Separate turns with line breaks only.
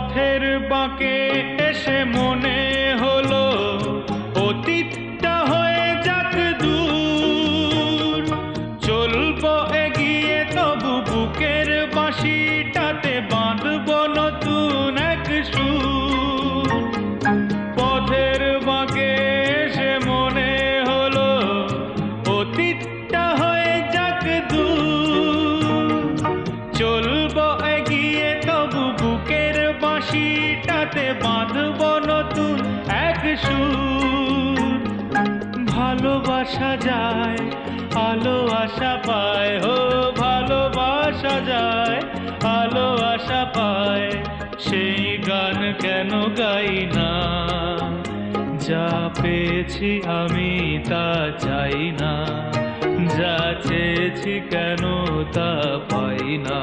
পথের বাঁকে এসে মনে হলো অতীতটা হয়ে যাক দূর, চলবো এগিয়ে তবু বুকের বাঁশিটাতে বাঁধবো নতুন এক সুর। পথের বাঁকে এসে মনে হলো অতীতটা হয়ে যাক দূর, চলবো এগিয়ে তবু বুকের বাঁশিটাতে বাঁধবো নতুন এক সুর। ভালোবাসা যায় আলো আশা পায়, ও ভালোবাসা যায় আলো আশা পায়, সেই গান কেন গাই না? যা পেয়েছি আমি তা চাই না, যা চেয়েছি কেন তা পাই না।